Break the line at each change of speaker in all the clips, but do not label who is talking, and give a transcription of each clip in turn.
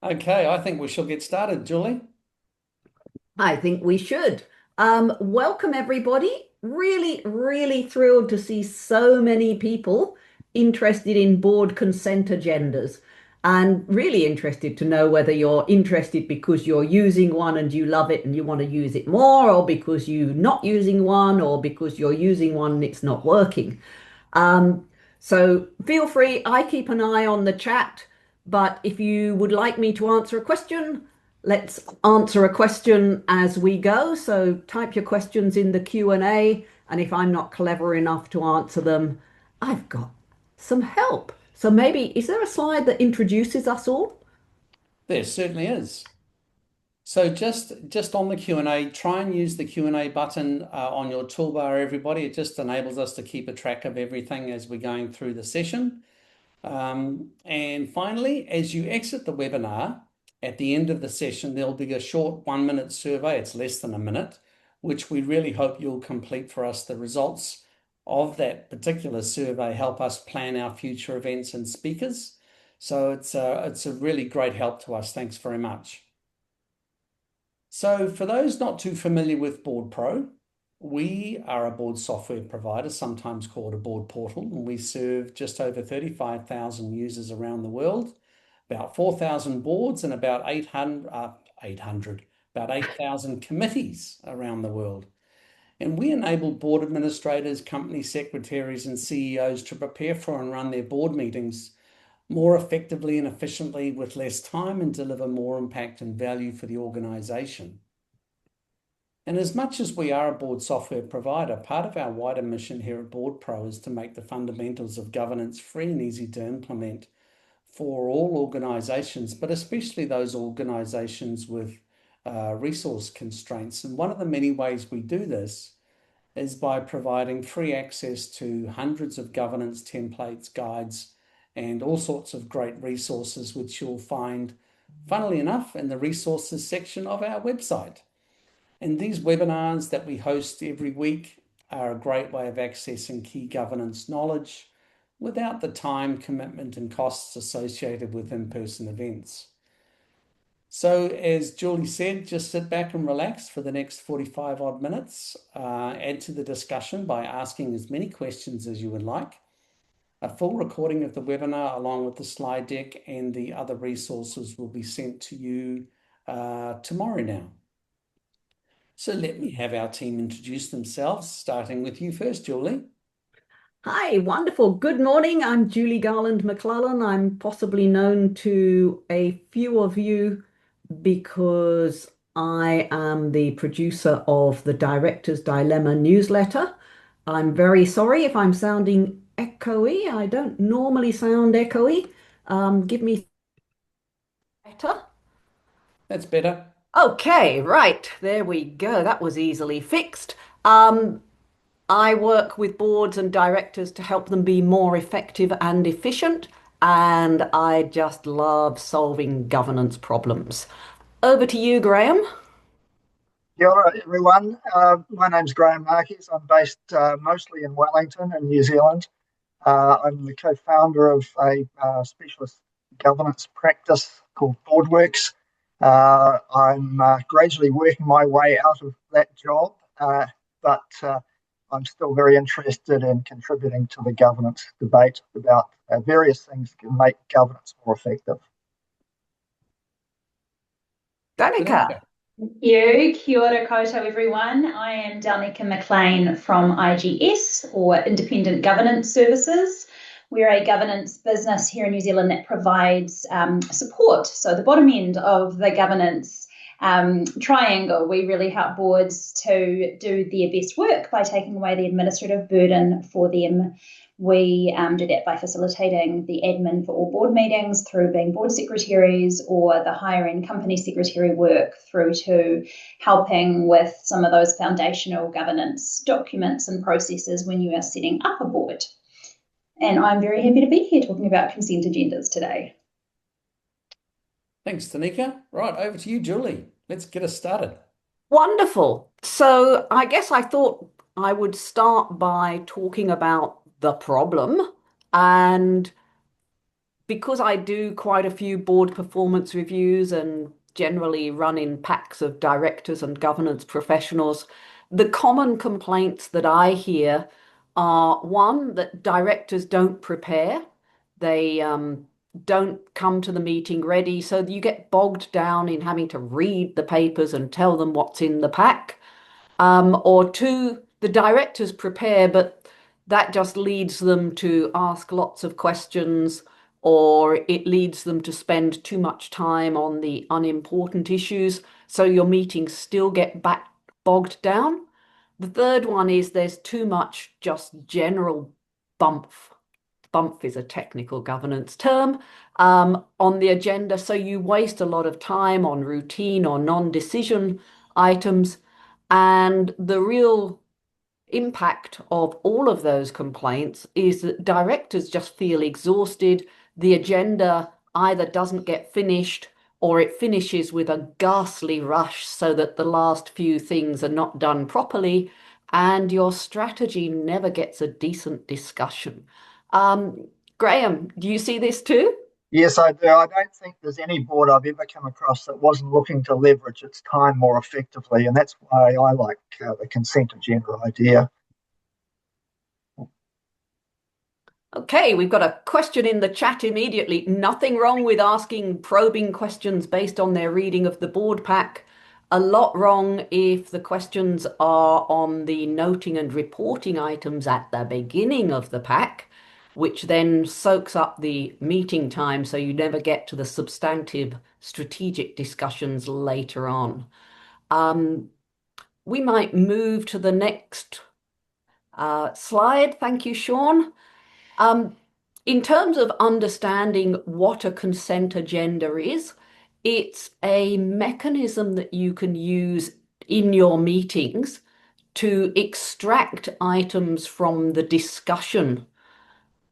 Okay, I think we shall get started, Julie.
I think we should. Welcome, everybody. Really, really thrilled to see so many people interested in board consent agendas and really interested to know whether you're interested because you're using one and you love it and you want to use it more, or because you're not using one, or because you're using one and it's not working. Um, so feel free, I keep an eye on the chat, but if you would like me to answer a question, let's answer a question as we go. So type your questions in the Q&A, and if I'm not clever enough to answer them, I've got some help. So maybe, is there a slide that introduces us all?
There certainly is. So just on the Q&A, try and use the Q&A button on your toolbar, everybody. It just enables us to keep a track of everything as we're going through the session. And finally, as you exit the webinar, at the end of the session, there'll be a short 1 minute survey. It's less than a minute, which we really hope you'll complete for us. The results of that particular survey help us plan our future events and speakers. So it's a really great help to us. Thanks very much. So for those not too familiar with Board Pro, we are a board software provider, sometimes called a board portal, and we serve just over 35,000 users around the world, about 4,000 boards and about 8,000 committees around the world. And we enable board administrators, company secretaries, and CEOs to prepare for and run their board meetings more effectively and efficiently with less time and deliver more impact and value for the organization. And as much as we are a board software provider, part of our wider mission here at Board Pro is to make the fundamentals of governance free and easy to implement for all organizations, but especially those organizations with resource constraints. And one of the many ways we do this is by providing free access to hundreds of governance templates, guides, and all sorts of great resources, which you'll find, funnily enough, in the resources section of our website. And these webinars that we host every week are a great way of accessing key governance knowledge without the time, commitment, and costs associated with in-person events. So as Julie said, just sit back and relax for the next 45 odd minutes. Add to the discussion by asking as many questions as you would like. A full recording of the webinar along with the slide deck and the other resources will be sent to you tomorrow now. So let me have our team introduce themselves, starting with you first, Julie.
Hi, wonderful. Good morning. I'm Julie Garland McClellan. I'm possibly known to a few of you because I am the producer of the Director's Dilemma newsletter. I'm very sorry if I'm sounding echoey. I don't normally sound echoey. Give me better.
That's better.
Okay, right. There we go. That was easily fixed. Um, I work with boards and directors to help them be more effective and efficient, and I just love solving governance problems. Over to you, Graham.
Kia ora, everyone. My name's Graham Marquis. I'm based mostly in Wellington in New Zealand. I'm the co-founder of a specialist governance practice called BoardWorks. I'm gradually working my way out of that job, but I'm still very interested in contributing to the governance debate about various things that can make governance more effective.
Danica.
Danica.
You, kia ora koutou everyone. I am Danica McLean from IGS, or Independent Governance Services. We're a governance business here in New Zealand that provides support. So the bottom end of the governance triangle, we really help boards to do their best work by taking away the administrative burden for them. We do that by facilitating the admin for all board meetings through being board secretaries, or the higher end company secretary work through to helping with some of those foundational governance documents and processes when you are setting up a board. And I'm very happy to be here talking about consent agendas today.
Thanks, Danica. Right, over to you, Julie. Let's get us started.
Wonderful. So I guess I thought I would start by talking about the problem and because I do quite a few board performance reviews and generally run in packs of directors and governance professionals, the common complaints that I hear are one, that directors don't prepare. They don't come to the meeting ready, so you get bogged down in having to read the papers and tell them what's in the pack. Or two, the directors prepare, but that just leads them to ask lots of questions, or it leads them to spend too much time on the unimportant issues, so your meetings still get back bogged down. The third one is there's too much just general bump. Bump is a technical governance term on the agenda, so you waste a lot of time on routine or non-decision items. And the real impact of all of those complaints is that directors just feel exhausted. The agenda either doesn't get finished or it finishes with a ghastly rush so that the last few things are not done properly, and your strategy never gets a decent discussion. Graham, do you see this too?
Yes, I do. I don't think there's any board I've ever come across that wasn't looking to leverage its time more effectively, and that's why I like the consent agenda idea.
Okay, we've got a question in the chat immediately. Nothing wrong with asking probing questions based on their reading of the board pack. A lot wrong if the questions are on the noting and reporting items at the beginning of the pack, which then soaks up the meeting time, so you never get to the substantive strategic discussions later on. We might move to the next slide. Thank you, Sean. In terms of understanding what a consent agenda is, it's a mechanism that you can use in your meetings to extract items from the discussion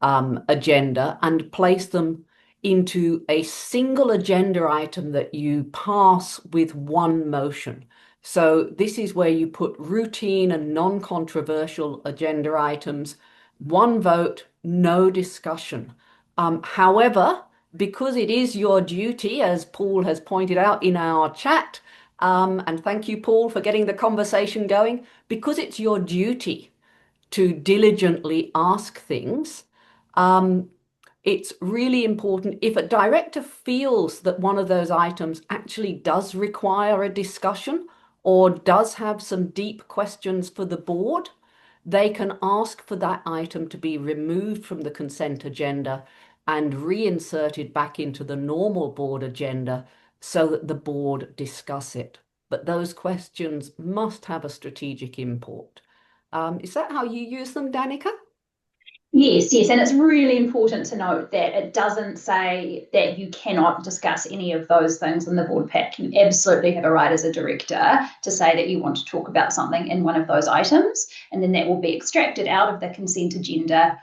agenda and place them into a single agenda item that you pass with one motion. So this is where you put routine and non-controversial agenda items, one vote, no discussion. However, because it is your duty, as Paul has pointed out in our chat, and thank you, Paul, for getting the conversation going, because it's your duty to diligently ask things, it's really important if a director feels that one of those items actually does require a discussion or does have some deep questions for the board, they can ask for that item to be removed from the consent agenda and reinserted back into the normal board agenda so that the board discuss it. But those questions must have a strategic import. Is that how you use them, Danica?
Yes, yes, and it's really important to note that it doesn't say that you cannot discuss any of those things in the board pack. You absolutely have a right as a director to say that you want to talk about something in one of those items, and then that will be extracted out of the consent agenda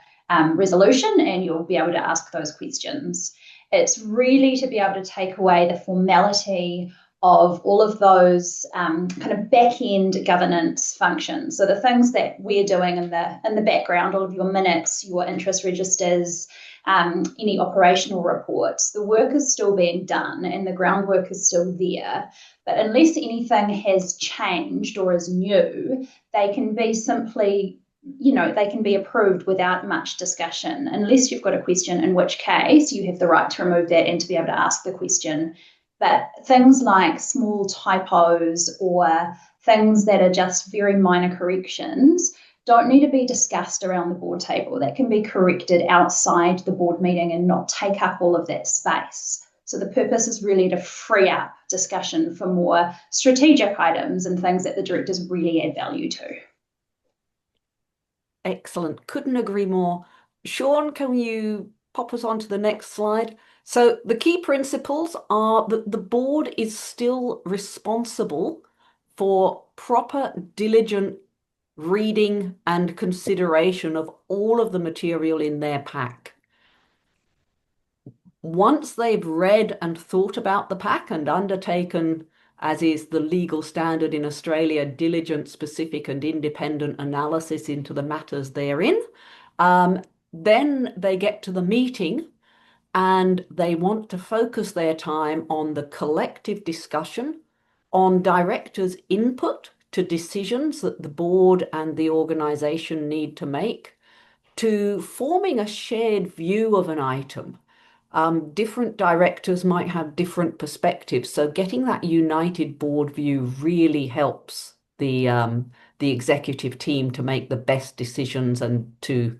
resolution, and you'll be able to ask those questions. It's really to be able to take away the formality of all of those kind of back-end governance functions. So the things that we're doing in the background, all of your minutes, your interest registers, any operational reports, the work is still being done and the groundwork is still there. But unless anything has changed or is new, they can be simply, they can be approved without much discussion, unless you've got a question, in which case you have the right to remove that and to be able to ask the question. But things like small typos or things that are just very minor corrections don't need to be discussed around the board table. That can be corrected outside the board meeting and not take up all of that space. So the purpose is really to free up discussion for more strategic items and things that the directors really add value to.
Excellent. Couldn't agree more. Sean, can you pop us on to the next slide? So the key principles are that the board is still responsible for proper, diligent reading and consideration of all of the material in their pack. Once they've read and thought about the pack and undertaken, as is the legal standard in Australia, diligent, specific and independent analysis into the matters therein, then they get to the meeting and they want to focus their time on the collective discussion, on directors' input to decisions that the board and the organisation need to make, to forming a shared view of an item. Different directors might have different perspectives, so getting that united board view really helps the executive team to make the best decisions and to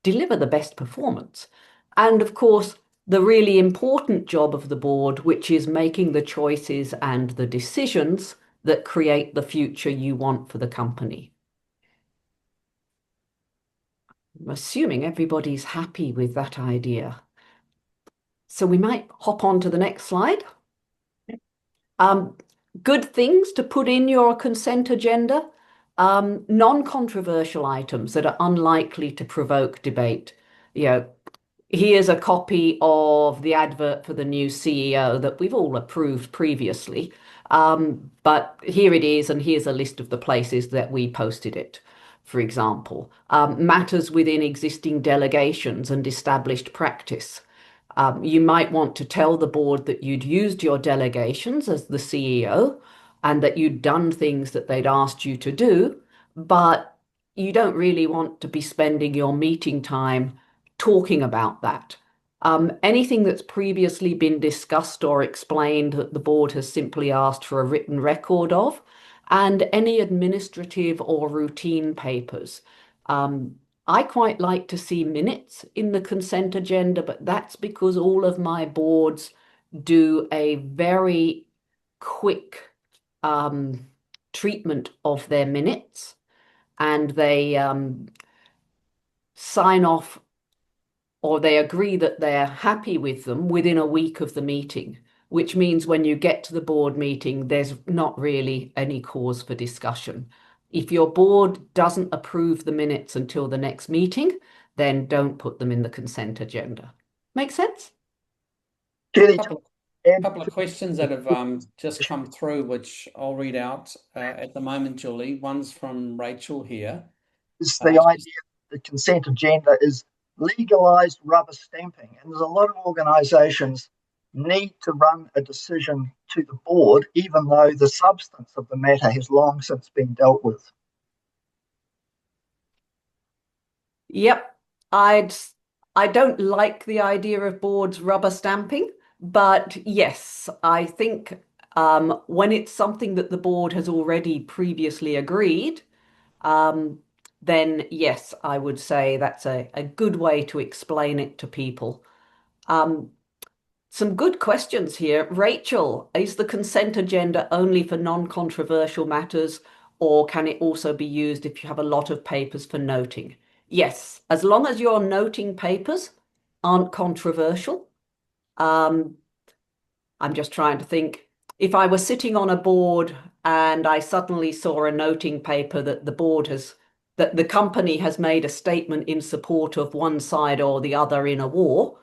deliver the best performance. And of course, the really important job of the board, which is making the choices and the decisions that create the future you want for the company. I'm assuming everybody's happy with that idea. So we might hop on to the next slide. Good things to put in your consent agenda. Non-controversial items that are unlikely to provoke debate. Here's a copy of the advert for the new CEO that we've all approved previously. But here it is, and here's a list of the places that we posted it, for example. Matters within existing delegations and established practice. You might want to tell the board that you'd used your delegations as the CEO and that you'd done things that they'd asked you to do, but you don't really want to be spending your meeting time talking about that. Anything that's previously been discussed or explained that the board has simply asked for a written record of, and any administrative or routine papers. I quite like to see minutes in the consent agenda, but that's because all of my boards do a very quick treatment of their minutes, and they sign off or they agree that they're happy with them within a week of the meeting, which means when you get to the board meeting, there's not really any cause for discussion. If your board doesn't approve the minutes until the next meeting, then don't put them in the consent agenda. Make sense?
Julie,
A couple of questions that have just come through, which I'll read out at the moment, Julie. One's from Rachel here.
is the idea the consent agenda is legalised rubber stamping. And there's a lot of organisations need to run a decision to the board, even though the substance of the matter has long since been dealt with.
Yep, I don't like the idea of boards rubber stamping, but yes, I think when it's something that the board has already previously agreed, then yes, I would say that's a good way to explain it to people. Some good questions here. Rachel, is the consent agenda only for non-controversial matters, or can it also be used if you have a lot of papers for noting? Yes, as long as your noting papers aren't controversial. I'm just trying to think. If I were sitting on a board and I suddenly saw a noting paper that that the company has made a statement in support of one side or the other in a war,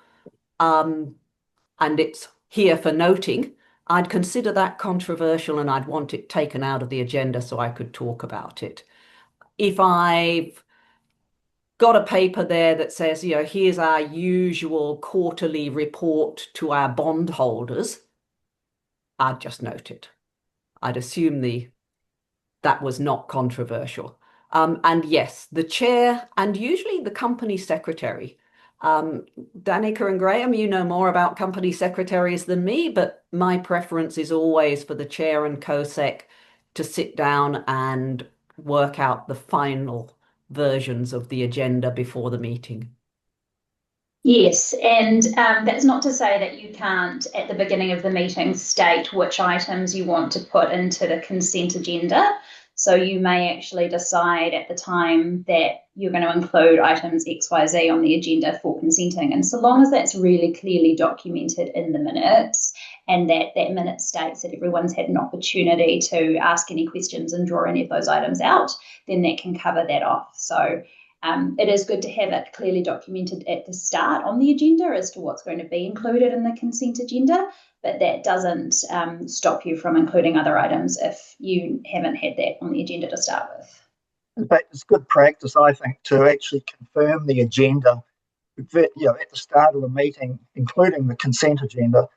and it's here for noting, I'd consider that controversial and I'd want it taken out of the agenda so I could talk about it. If I've got a paper there that says, here's our usual quarterly report to our bondholders, I'd just note it. I'd assume that was not controversial. And yes, the chair and usually the company secretary. Danica and Graham, you know more about company secretaries than me, but my preference is always for the chair and co-sec to sit down and work out the final versions of the agenda before the meeting.
Yes, and that's not to say that you can't, at the beginning of the meeting, state which items you want to put into the consent agenda. So you may actually decide at the time that you're going to include items XYZ on the agenda for consenting. And so long as that's really clearly documented in the minutes and that minute states that everyone's had an opportunity to ask any questions and draw any of those items out, then that can cover that off. So it is good to have it clearly documented at the start on the agenda as to what's going to be included in the consent agenda, but that doesn't stop you from including other items if you haven't had that on the agenda to start with.
In fact, it's good practice, I think, to actually confirm the agenda at the start of the meeting, including the consent agenda,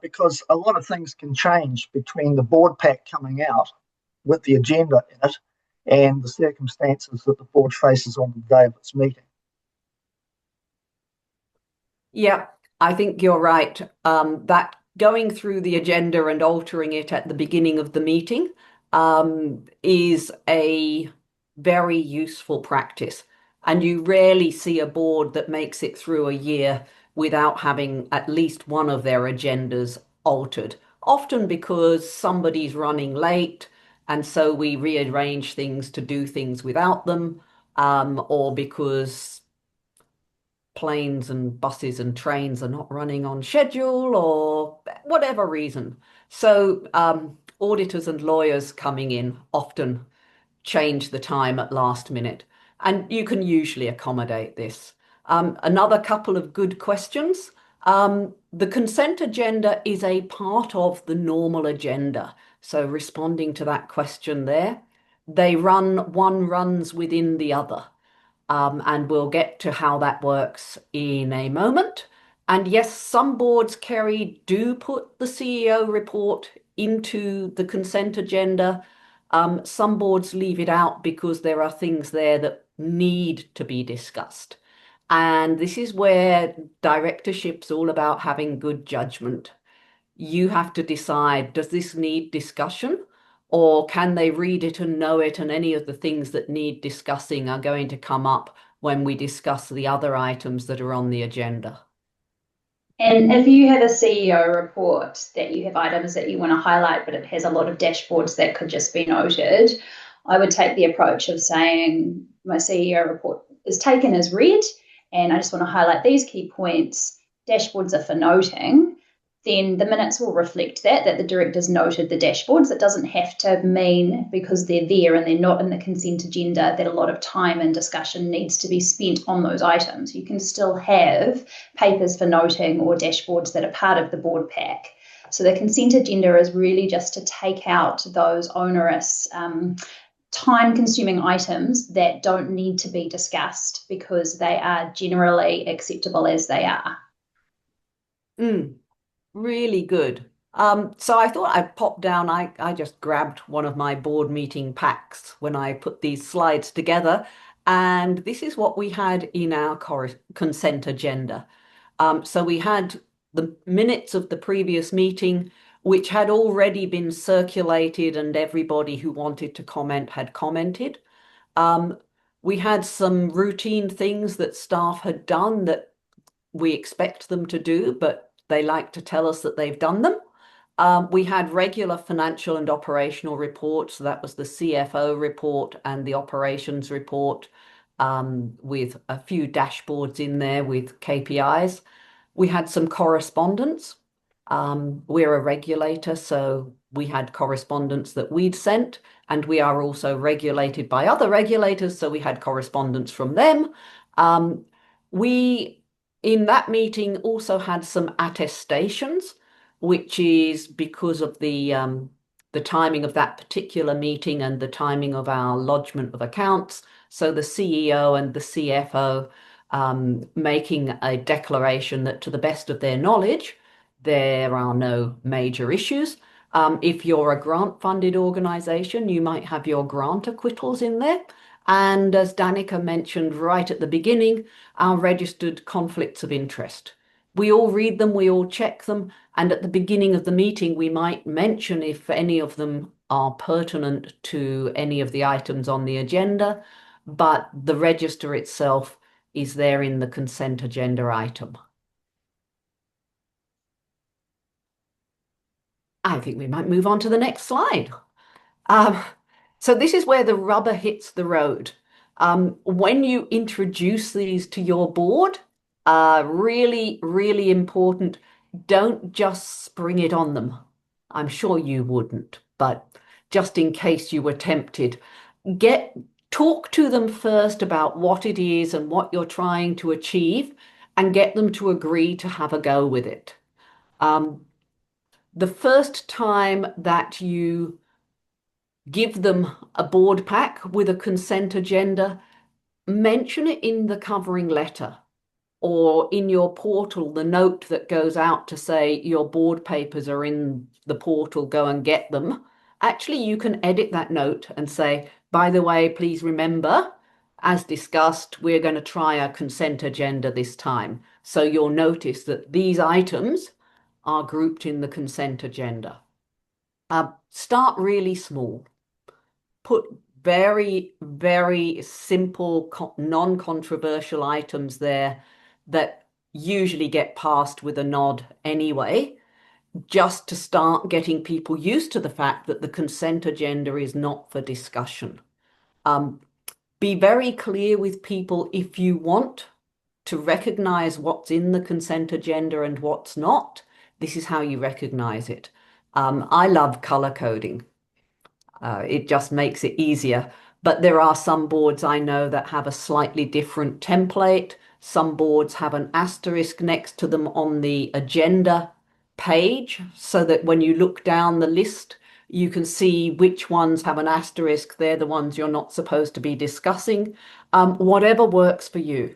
because a lot of things can change between the board pack coming out with the agenda in it and the circumstances that the board faces on the day of its meeting.
Yeah, I think you're right. That going through the agenda and altering it at the beginning of the meeting is a very useful practice. And you rarely see a board that makes it through a year without having at least one of their agendas altered, often because somebody's running late, and so we rearrange things to do things without them, or because planes and buses and trains are not running on schedule or whatever reason. So auditors and lawyers coming in often change the time at last minute, and you can usually accommodate this. Another couple of good questions. The consent agenda is a part of the normal agenda. So responding to that question there, one runs within the other. And we'll get to how that works in a moment. And yes, some boards, Kerry, do put the CEO report into the consent agenda. Some boards leave it out because there are things there that need to be discussed. And this is where directorship's all about having good judgment. You have to decide, does this need discussion? Or can they read it and know it, and any of the things that need discussing are going to come up when we discuss the other items that are on the agenda?
And if you have a CEO report that you have items that you want to highlight, but it has a lot of dashboards that could just be noted, I would take the approach of saying my CEO report is taken as read, and I just want to highlight these key points. Dashboards are for noting. Then the minutes will reflect that the directors noted the dashboards. It doesn't have to mean because they're there and they're not in the consent agenda that a lot of time and discussion needs to be spent on those items. You can still have papers for noting or dashboards that are part of the board pack. So the consent agenda is really just to take out those onerous, time-consuming items that don't need to be discussed because they are generally acceptable as they are.
Really good. So I thought I'd pop down. I just grabbed one of my board meeting packs when I put these slides together, and this is what we had in our consent agenda. So we had the minutes of the previous meeting, which had already been circulated, and everybody who wanted to comment had commented. We had some routine things that staff had done that we expect them to do, but they like to tell us that they've done them. We had regular financial and operational reports. So that was the CFO report and the operations report, with a few dashboards in there with KPIs. We had some correspondence. We're a regulator, so we had correspondence that we'd sent, and we are also regulated by other regulators, so we had correspondence from them. We in that meeting also had some attestations, which is because of the timing of that particular meeting and the timing of our lodgement of accounts. So the CEO and the CFO making a declaration that to the best of their knowledge, there are no major issues. If you're a grant-funded organisation, you might have your grant acquittals in there. And as Danica mentioned right at the beginning, our registered conflicts of interest. We all read them, we all check them, and at the beginning of the meeting, we might mention if any of them are pertinent to any of the items on the agenda, but the register itself is there in the consent agenda item. I think we might move on to the next slide. So this is where the rubber hits the road. When you introduce these to your board, really, really important, don't just spring it on them. I'm sure you wouldn't, but just in case you were tempted, talk to them first about what it is and what you're trying to achieve, and get them to agree to have a go with it. The first time that you give them a board pack with a consent agenda, mention it in the covering letter. or in your portal, the note that goes out to say your board papers are in the portal, go and get them. Actually, you can edit that note and say, by the way, please remember, as discussed, we're going to try a consent agenda this time. So you'll notice that these items are grouped in the consent agenda. Start really small. Put very, very simple, non-controversial items there that usually get passed with a nod anyway, just to start getting people used to the fact that the consent agenda is not for discussion. Be very clear with people if you want to recognize what's in the consent agenda and what's not. This is how you recognize it. I love color coding. It just makes it easier. But there are some boards I know that have a slightly different template. Some boards have an asterisk next to them on the agenda page so that when you look down the list, you can see which ones have an asterisk. They're the ones you're not supposed to be discussing. Whatever works for you.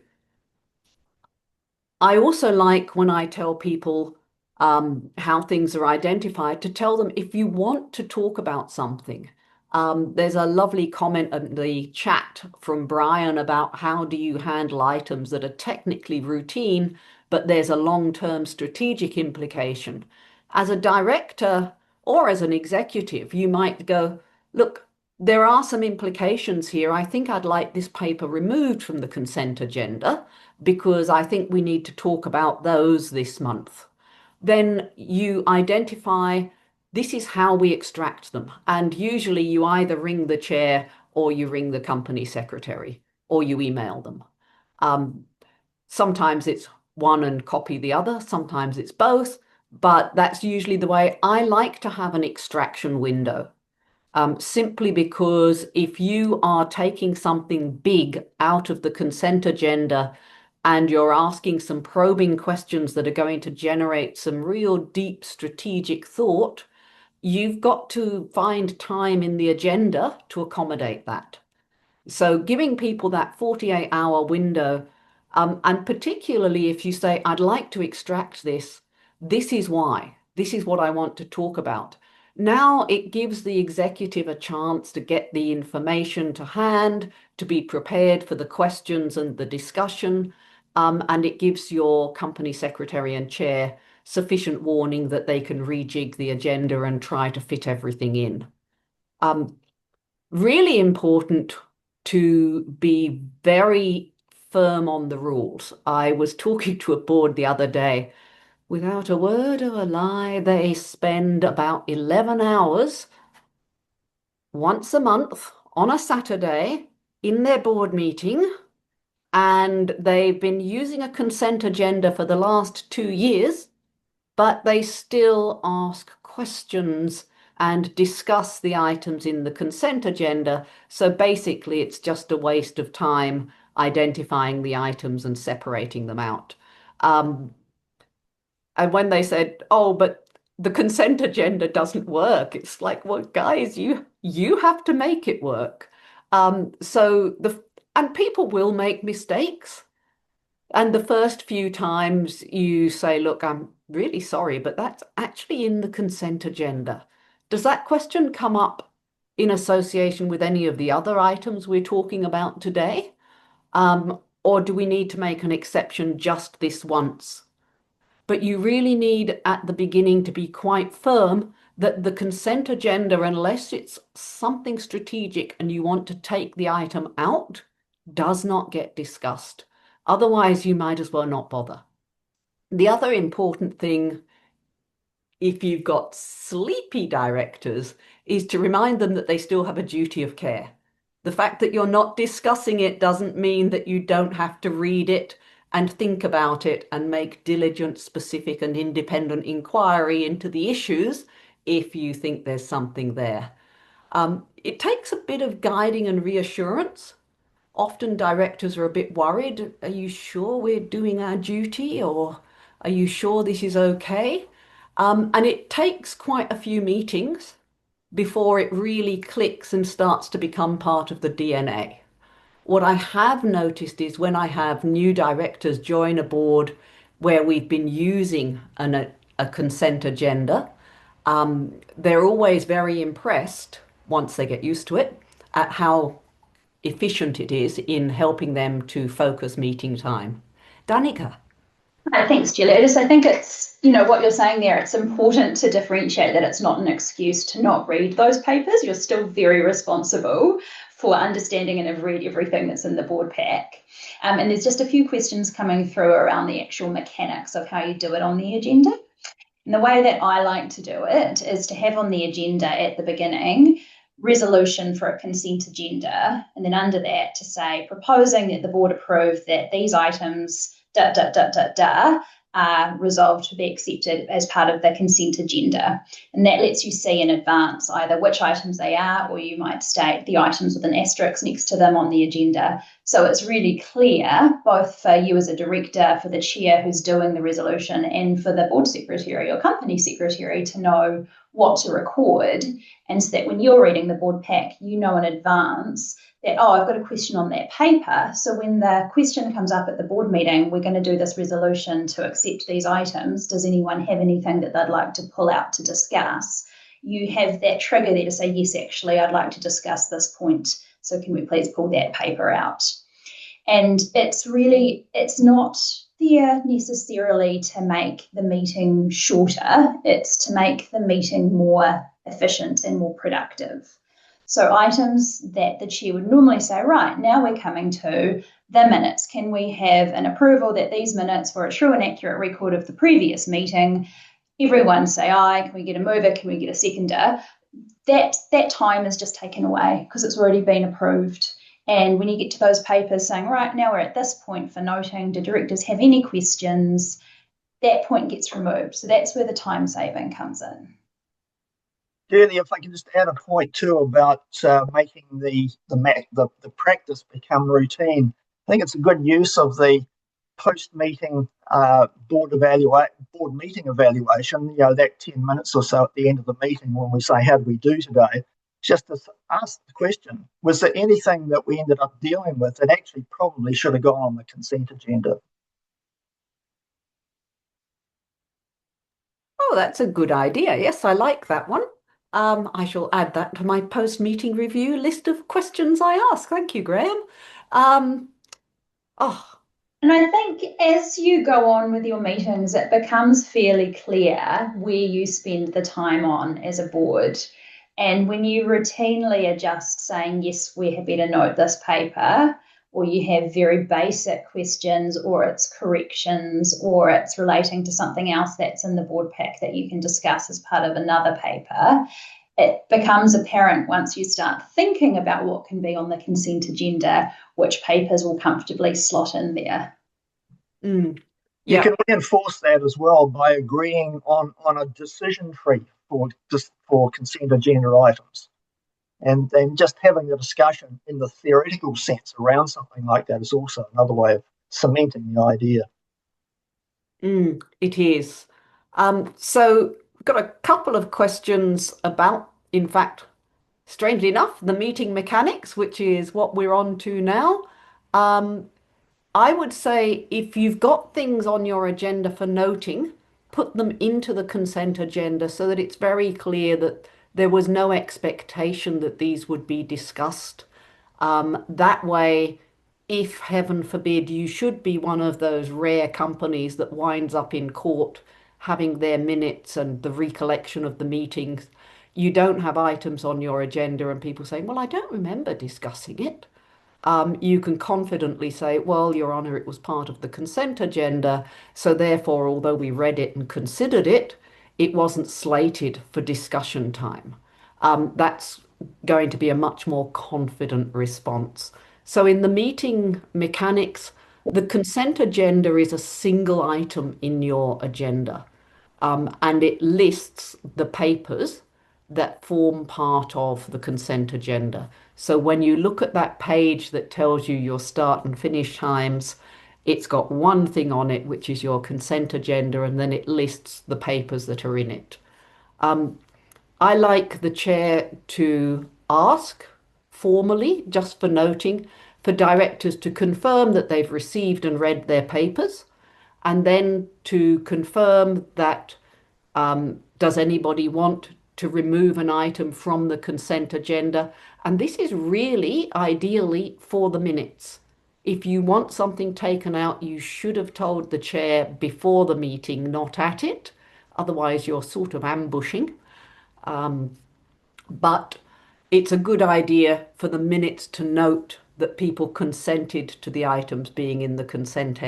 I also like when I tell people how things are identified to tell them if you want to talk about something. There's a lovely comment in the chat from Brian about how do you handle items that are technically routine, but there's a long-term strategic implication. As a director or as an executive, you might go, look, there are some implications here. I think I'd like this paper removed from the consent agenda because I think we need to talk about those this month. Then you identify this is how we extract them. And usually you either ring the chair or you ring the company secretary or you email them. Sometimes it's one and copy the other, sometimes it's both, but that's usually the way. I like to have an extraction window. Simply because if you are taking something big out of the consent agenda and you're asking some probing questions that are going to generate some real deep strategic thought, you've got to find time in the agenda to accommodate that. So giving people that 48-hour window, and particularly if you say, I'd like to extract this, this is why, this is what I want to talk about. Now it gives the executive a chance to get the information to hand, to be prepared for the questions and the discussion, and it gives your company secretary and chair sufficient warning that they can rejig the agenda and try to fit everything in. Really important to be very firm on the rules. I was talking to a board the other day. Without a word of a lie, they spend about 11 hours once a month on a Saturday in their board meeting, and they've been using a consent agenda for the last 2 years, but they still ask questions and discuss the items in the consent agenda. So basically, it's just a waste of time identifying the items and separating them out. And when they said, "Oh, but the consent agenda doesn't work," it's like, well, guys, you have to make it work. And people will make mistakes. And the first few times you say, look, I'm really sorry, but that's actually in the consent agenda. Does that question come up in association with any of the other items we're talking about today? Or do we need to make an exception just this once? But you really need at the beginning to be quite firm that the consent agenda, unless it's something strategic and you want to take the item out, does not get discussed. Otherwise, you might as well not bother. The other important thing, if you've got sleepy directors, is to remind them that they still have a duty of care. The fact that you're not discussing it doesn't mean that you don't have to read it and think about it and make diligent, specific, and independent inquiry into the issues if you think there's something there. It takes a bit of guiding and reassurance. Often directors are a bit worried. Are you sure we're doing our duty, or are you sure this is okay? And it takes quite a few meetings before it really clicks and starts to become part of the DNA. What I have noticed is when I have new directors join a board where we've been using a consent agenda, they're always very impressed, once they get used to it, at how efficient it is in helping them to focus meeting time. Danica.
Thanks, Julia. I think it's, what you're saying there, it's important to differentiate that it's not an excuse to not read those papers. You're still very responsible for understanding and have read everything that's in the board pack. And there's just a few questions coming through around the actual mechanics of how you do it on the agenda. And the way that I like to do it is to have on the agenda at the beginning resolution for a consent agenda, and then under that to say proposing that the board approve that these items are resolved to be accepted as part of the consent agenda. And that lets you see in advance either which items they are, or you might state the items with an asterisk next to them on the agenda. So it's really clear, both for you as a director, for the chair who's doing the resolution, and for the board secretary or company secretary to know what to record. And so that when you're reading the board pack, you know in advance that, oh, I've got a question on that paper. So when the question comes up at the board meeting, we're going to do this resolution to accept these items. Does anyone have anything that they'd like to pull out to discuss? You have that trigger there to say, yes, actually, I'd like to discuss this point. So can we please pull that paper out? And it's not there necessarily to make the meeting shorter. It's to make the meeting more efficient and more productive. So items that the chair would normally say, right, now we're coming to the minutes. Can we have an approval that these minutes were a true and accurate record of the previous meeting? Everyone say aye. Can we get a mover? Can we get a seconder? That time is just taken away because it's already been approved. And when you get to those papers saying, right, now we're at this point for noting, do directors have any questions? That point gets removed. So that's where the time saving comes in.
Julie, if I can just add a point too about making the practice become routine. I think it's a good use of the post-meeting board meeting evaluation. That 10 minutes or so at the end of the meeting when we say, how did we do today? Just to ask the question, was there anything that we ended up dealing with that actually probably should have gone on the consent agenda?
Oh, that's a good idea. Yes, I like that one. I shall add that to my post-meeting review list of questions I ask. Thank you, Graham. Oh,
And I think as you go on with your meetings, it becomes fairly clear where you spend the time on as a board. And when you routinely adjust saying, yes, we had better note this paper, or you have very basic questions, or it's corrections, or it's relating to something else that's in the board pack that you can discuss as part of another paper, it becomes apparent once you start thinking about what can be on the consent agenda, which papers will comfortably slot in there.
You can reinforce that as well by agreeing on a decision tree for consent agenda items. And then just having the discussion in the theoretical sense around something like that is also another way of cementing the idea.
It is. So we've got a couple of questions about, in fact, strangely enough, the meeting mechanics, which is what we're on to now. I would say if you've got things on your agenda for noting, put them into the consent agenda so that it's very clear that there was no expectation that these would be discussed. That way, if heaven forbid you should be one of those rare companies that winds up in court having their minutes and the recollection of the meetings, you don't have items on your agenda and people saying, well, I don't remember discussing it. You can confidently say, well, Your Honour, it was part of the consent agenda, so therefore, although we read it and considered it, it wasn't slated for discussion time. That's going to be a much more confident response. So in the meeting mechanics, the consent agenda is a single item in your agenda, and it lists the papers that form part of the consent agenda. So when you look at that page that tells you your start and finish times, it's got one thing on it, which is your consent agenda, and then it lists the papers that are in it. I like the chair to ask formally, just for noting, for directors to confirm that they've received and read their papers, and then to confirm that does anybody want to remove an item from the consent agenda? And this is really ideally for the minutes. If you want something taken out, you should have told the chair before the meeting, not at it. Otherwise, you're sort of ambushing. But it's a good idea for the minutes to note that people consented to the items being in the consent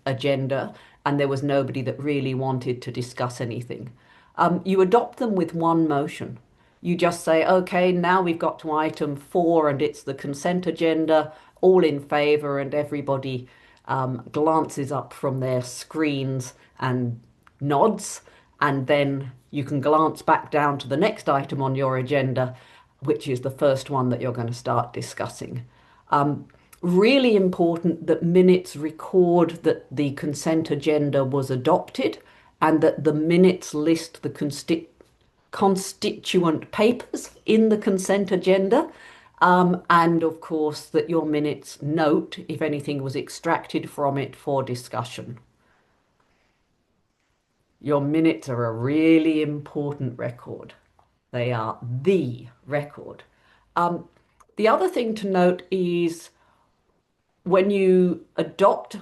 agenda and there was nobody that really wanted to discuss anything. You adopt them with one motion. You just say, okay, now we've got to item 4 and it's the consent agenda, all in favour, and everybody glances up from their screens and nods, and then you can glance back down to the next item on your agenda, which is the first one that you're going to start discussing. Really important that minutes record that the consent agenda was adopted and that the minutes list the constituent papers in the consent agenda. And of course, that your minutes note if anything was extracted from it for discussion. Your minutes are a really important record. They are the record. The other thing to note is when you adopt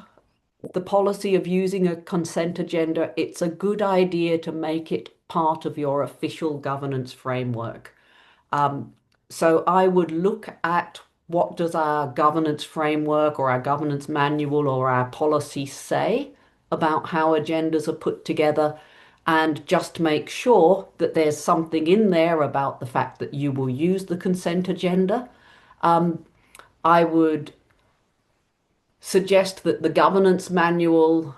the policy of using a consent agenda, it's a good idea to make it part of your official governance framework. So I would look at what does our governance framework or our governance manual or our policy say about how agendas are put together, and just make sure that there's something in there about the fact that you will use the consent agenda. I would suggest that the governance manual,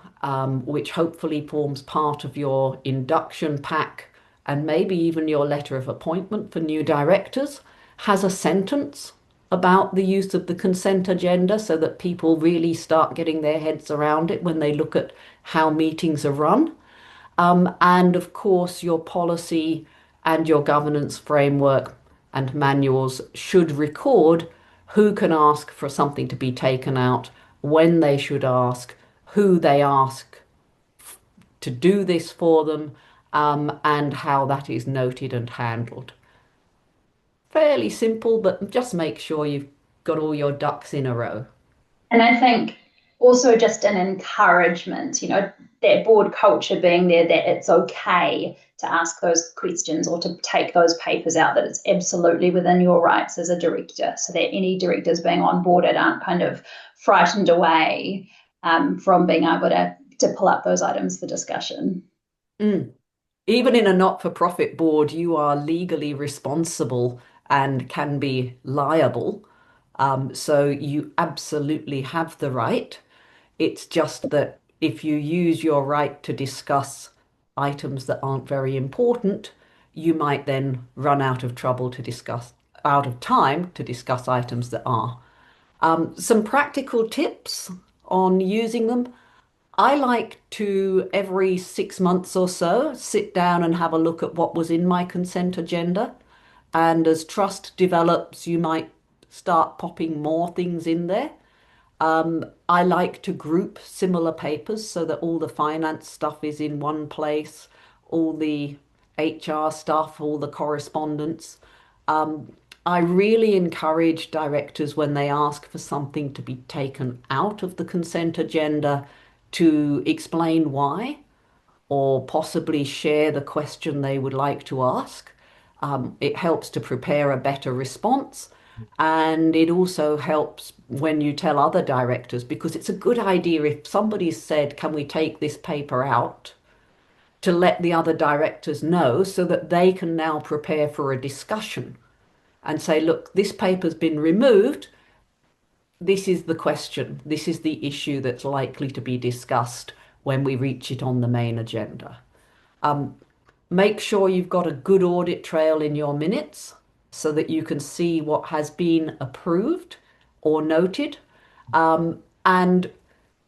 which hopefully forms part of your induction pack and maybe even your letter of appointment for new directors, has a sentence about the use of the consent agenda so that people really start getting their heads around it when they look at how meetings are run. And of course, your policy and your governance framework and manuals should record who can ask for something to be taken out, when they should ask, who they ask to do this for them, and how that is noted and handled. Fairly simple, but just make sure you've got all your ducks in a row.
And I think also just an encouragement, that board culture being there, that it's okay to ask those questions or to take those papers out, that it's absolutely within your rights as a director, so that any directors being onboarded aren't kind of frightened away from being able to pull up those items for discussion.
Even in a not-for-profit board, you are legally responsible and can be liable. So you absolutely have the right. It's just that if you use your right to discuss items that aren't very important, you might then run out of time to discuss items that are. Some practical tips on using them. I like to, every 6 months or so, sit down and have a look at what was in my consent agenda. And as trust develops, you might start popping more things in there. I like to group similar papers so that all the finance stuff is in one place, all the HR stuff, all the correspondence. I really encourage directors when they ask for something to be taken out of the consent agenda to explain why, or possibly share the question they would like to ask. It helps to prepare a better response. And it also helps when you tell other directors, because it's a good idea if somebody's said, can we take this paper out, to let the other directors know so that they can now prepare for a discussion and say, look, this paper's been removed. This is the question. This is the issue that's likely to be discussed when we reach it on the main agenda. Make sure you've got a good audit trail in your minutes so that you can see what has been approved or noted. And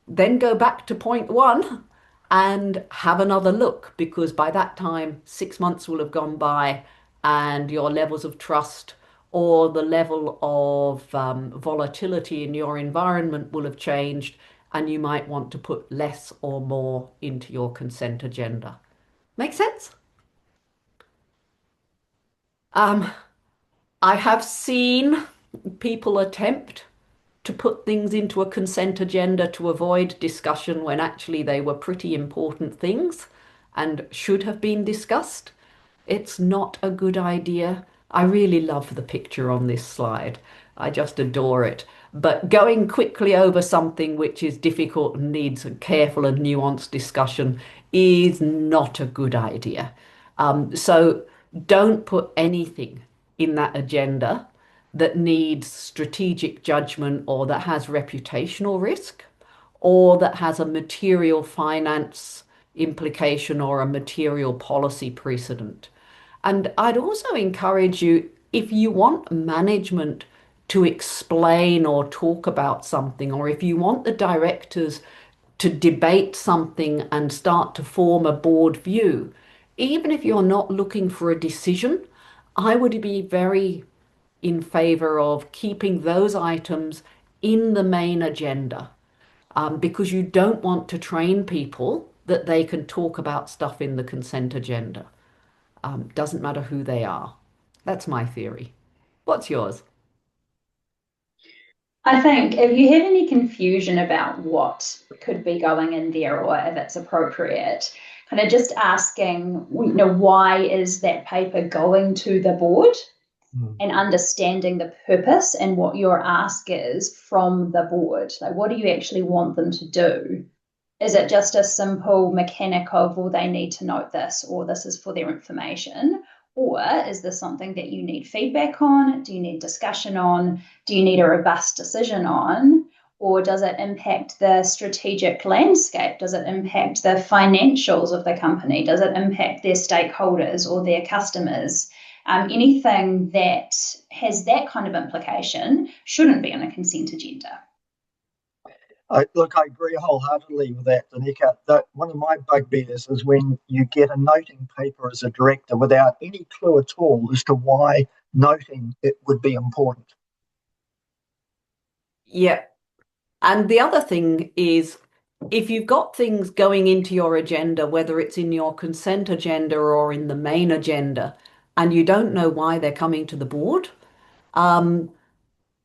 then go back to point 1 and have another look, because by that time 6 months will have gone by and your levels of trust or the level of volatility in your environment will have changed, and you might want to put less or more into your consent agenda. Make sense? Um, I have seen people attempt to put things into a consent agenda to avoid discussion when actually they were pretty important things and should have been discussed. It's not a good idea. I really love the picture on this slide. I just adore it. But going quickly over something which is difficult and needs a careful and nuanced discussion is not a good idea. So don't put anything in that agenda that needs strategic judgment or that has reputational risk or that has a material finance implication or a material policy precedent. And I'd also encourage you, if you want management to explain or talk about something, or if you want the directors to debate something and start to form a board view, even if you're not looking for a decision, I would be very in favor of keeping those items in the main agenda, because you don't want to train people that they can talk about stuff in the consent agenda. Doesn't matter who they are. That's my theory. What's yours?
I think if you have any confusion about what could be going in there or if it's appropriate, kind of just asking, why is that paper going to the board? And understanding the purpose and what your ask is from the board. Like, what do you actually want them to do? Is it just a simple mechanic of, well, they need to note this, or this is for their information? Or is this something that you need feedback on? Do you need discussion on? Do you need a robust decision on? Or does it impact the strategic landscape? Does it impact the financials of the company? Does it impact their stakeholders or their customers? Anything that has that kind of implication shouldn't be on a consent agenda.
I agree wholeheartedly with that, Danica. One of my bugbears is when you get a noting paper as a director without any clue at all as to why noting it would be important.
Yeah. And the other thing is, if you've got things going into your agenda, whether it's in your consent agenda or in the main agenda, and you don't know why they're coming to the board,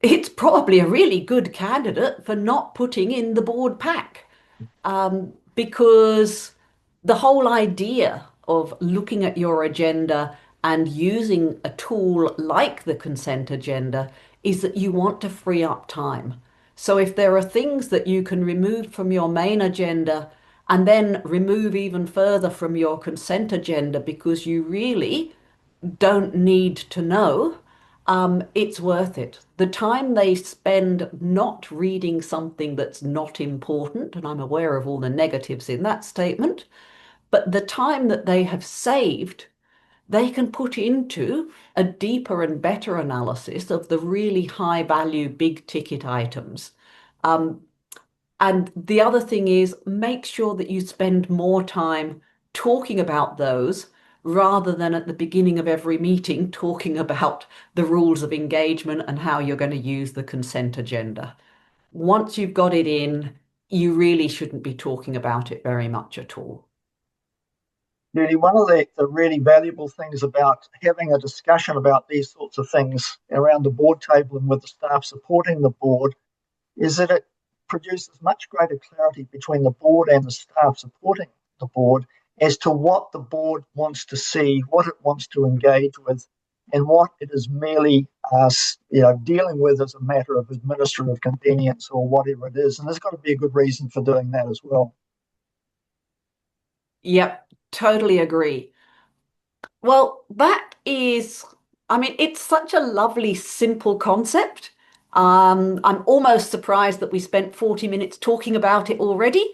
it's probably a really good candidate for not putting in the board pack. Because the whole idea of looking at your agenda and using a tool like the consent agenda is that you want to free up time. So if there are things that you can remove from your main agenda and then remove even further from your consent agenda because you really don't need to know, it's worth it. The time they spend not reading something that's not important, and I'm aware of all the negatives in that statement, but the time that they have saved, they can put into a deeper and better analysis of the really high value, big ticket items. And the other thing is make sure that you spend more time talking about those rather than at the beginning of every meeting talking about the rules of engagement and how you're going to use the consent agenda. Once you've got it in, you really shouldn't be talking about it very much at all.
Really, one of the really valuable things about having a discussion about these sorts of things around the board table and with the staff supporting the board is that it produces much greater clarity between the board and the staff supporting the board as to what the board wants to see, what it wants to engage with, and what it is merely dealing with as a matter of administrative convenience or whatever it is. And there's got to be a good reason for doing that as well.
Yep, totally agree. Well, it's such a lovely, simple concept. I'm almost surprised that we spent 40 minutes talking about it already,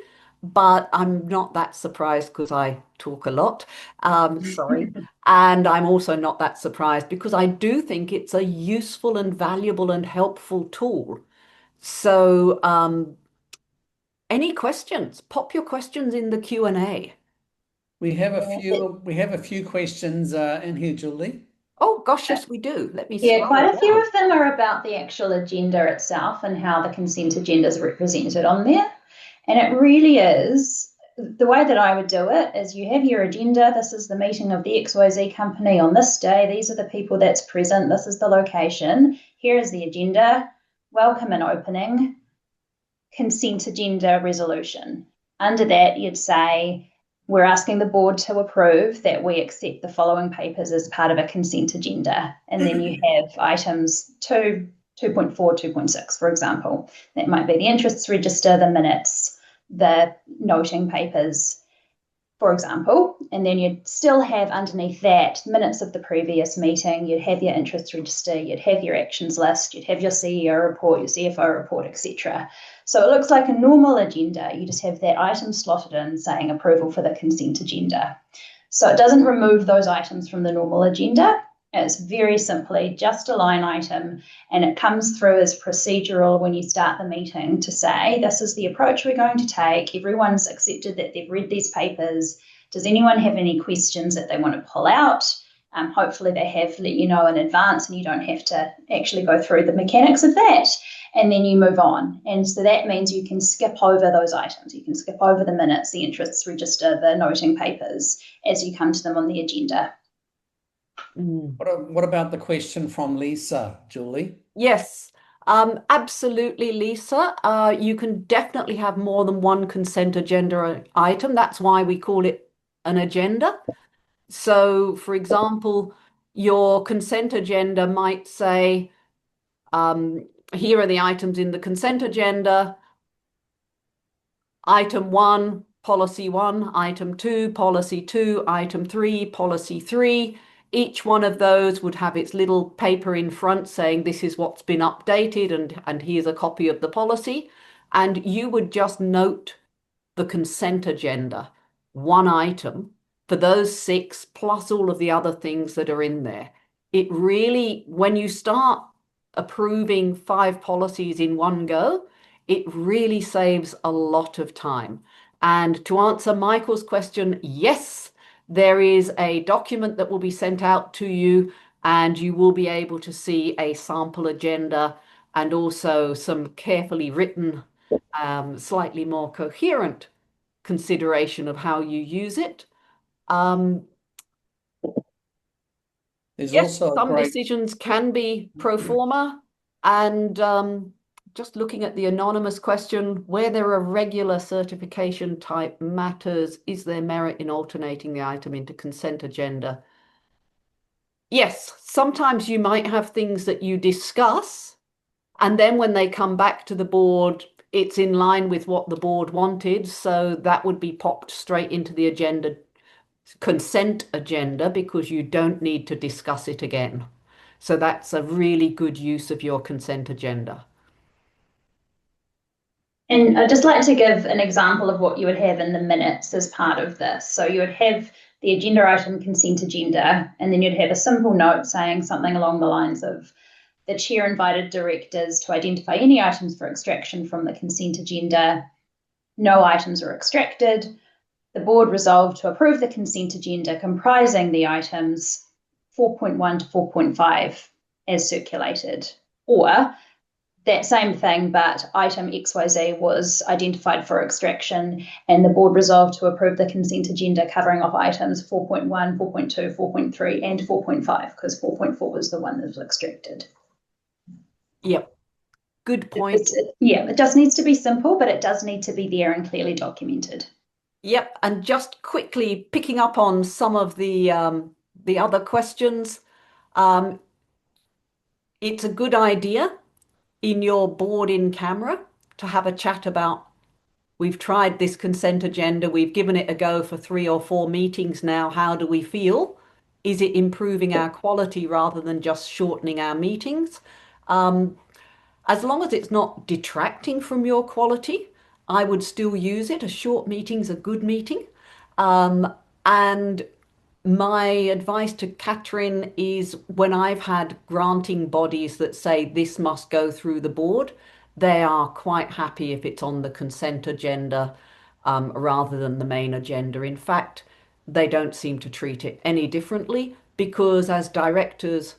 but I'm not that surprised because I talk a lot. Sorry. And I'm also not that surprised because I do think it's a useful and valuable and helpful tool. So, any questions? Pop your questions in the Q&A.
We have a few questions in here, Julie.
Oh gosh, yes, we do. Let me
Yeah,
scroll
quite a few
down.
of them are about the actual agenda itself and how the consent agenda is represented on there. And it really is the way that I would do it is you have your agenda. This is the meeting of the XYZ company on this day. These are the people that's present. This is the location. Here is the agenda. Welcome and opening. Consent agenda resolution. Under that, you'd say, we're asking the board to approve that we accept the following papers as part of a consent agenda. And then you have items 2, 2.4, 2.6, for example. That might be the interests register, the minutes, the noting papers, for example, and then you'd still have underneath that minutes of the previous meeting, you'd have your interest register, you'd have your actions list, you'd have your CEO report, your CFO report, etc. So it looks like a normal agenda. You just have that item slotted in saying approval for the consent agenda. So it doesn't remove those items from the normal agenda. It's very simply just a line item, and it comes through as procedural when you start the meeting to say, this is the approach we're going to take. Everyone's accepted that they've read these papers. Does anyone have any questions that they want to pull out? Hopefully they have let you know in advance and you don't have to actually go through the mechanics of that. And then you move on. And so that means you can skip over those items. You can skip over the minutes, the interests register, the noting papers as you come to them on the agenda.
What about the question from Lisa, Julie?
Yes, absolutely, Lisa. You can definitely have more than one consent agenda item. That's why we call it an agenda. So, for example, your consent agenda might say, here are the items in the consent agenda. Item 1, policy 1, item 2, policy 2, item 3, policy 3. Each one of those would have its little paper in front saying this is what's been updated and here's a copy of the policy. And you would just note the consent agenda, one item for those 6 plus all of the other things that are in there. It really, when you start approving 5 policies in one go, it really saves a lot of time. And to answer Michael's question, yes, there is a document that will be sent out to you, and you will be able to see a sample agenda and also some carefully written, slightly more coherent consideration of how you use it.
There's
Yes,
also a
some
great,
decisions can be pro forma, and just looking at the anonymous question, where there are regular certification type matters, is there merit in alternating the item into consent agenda? Yes, sometimes you might have things that you discuss, and then when they come back to the board, it's in line with what the board wanted, so that would be popped straight into the agenda, consent agenda, because you don't need to discuss it again. So that's a really good use of your consent agenda.
And I'd just like to give an example of what you would have in the minutes as part of this. So you would have the agenda item consent agenda, and then you'd have a simple note saying something along the lines of, the chair invited directors to identify any items for extraction from the consent agenda. No items are extracted. The board resolved to approve the consent agenda comprising the items 4.1 to 4.5 as circulated. Or that same thing, but item XYZ was identified for extraction, and the board resolved to approve the consent agenda covering off items 4.1, 4.2, 4.3, and 4.5, because 4.4 was the one that was extracted.
Yep, good point.
It just needs to be simple, but it does need to be there and clearly documented.
Yep, and just quickly picking up on some of the other questions, it's a good idea in your board in camera to have a chat about, we've tried this consent agenda, we've given it a go for 3 or 4 meetings now, how do we feel? Is it improving our quality rather than just shortening our meetings? As long as it's not detracting from your quality, I would still use it. A short meeting's a good meeting. And my advice to Catherine is, when I've had granting bodies that say this must go through the board, they are quite happy if it's on the consent agenda rather than the main agenda. In fact, they don't seem to treat it any differently because as directors,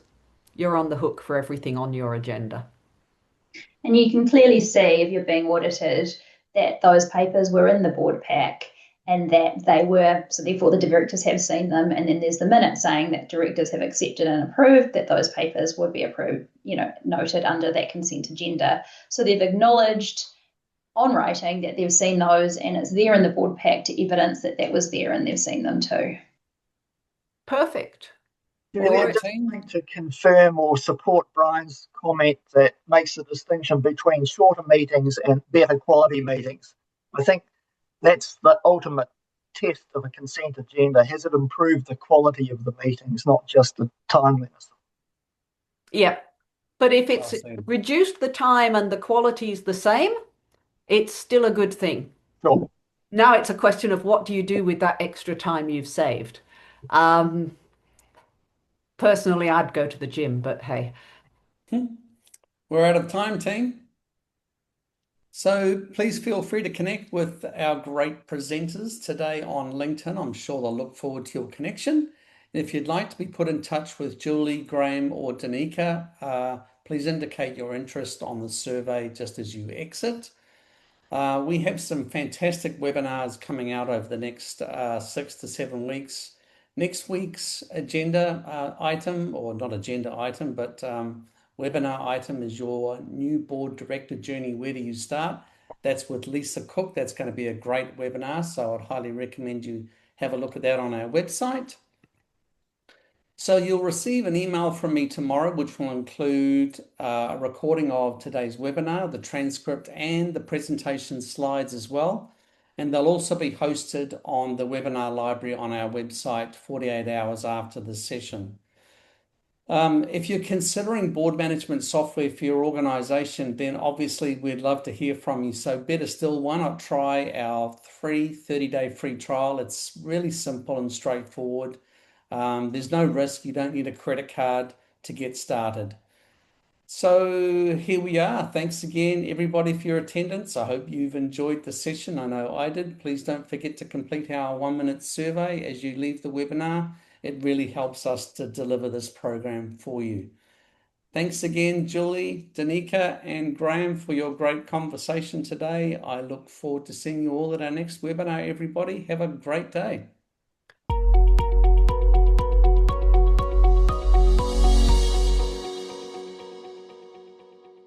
you're on the hook for everything on your agenda.
And you can clearly see if you're being audited that those papers were in the board pack and that they were, so therefore the directors have seen them. And then there's the minute saying that directors have accepted and approved that those papers would be approved, noted under that consent agenda. So they've acknowledged on writing that they've seen those and it's there in the board pack to evidence that that was there and they've seen them too.
Perfect.
Julia, just like to confirm or support Brian's comment that makes the distinction between shorter meetings and better quality meetings. I think that's the ultimate test of a consent agenda. Has it improved the quality of the meetings, not just the timeliness?
Yeah. But if it's reduced the time and the quality is the same, it's still a good thing.
Sure.
Now it's a question of what do you do with that extra time you've saved? Personally, I'd go to the gym, but hey.
We're out of time, team. So please feel free to connect with our great presenters today on LinkedIn. I'm sure they'll look forward to your connection. If you'd like to be put in touch with Julie, Graham, or Danica, please indicate your interest on the survey just as you exit. We have some fantastic webinars coming out over the next 6 to 7 weeks. Next week's agenda item, or not agenda item, but webinar item is your new board director journey. Where do you start? That's with Lisa Cook. That's going to be a great webinar, so I'd highly recommend you have a look at that on our website. So you'll receive an email from me tomorrow, which will include a recording of today's webinar, the transcript, and the presentation slides as well. And they'll also be hosted on the webinar library on our website 48 hours after the session. If you're considering board management software for your organization, then obviously we'd love to hear from you. So better still, why not try our free 30-day free trial? It's really simple and straightforward. There's no risk. You don't need a credit card to get started. So here we are. Thanks again, everybody, for your attendance. I hope you've enjoyed the session. I know I did. Please don't forget to complete our 1-minute survey as you leave the webinar. It really helps us to deliver this program for you. Thanks again, Julie, Danica, and Graham, for your great conversation today. I look forward to seeing you all at our next webinar, everybody. Have a great day.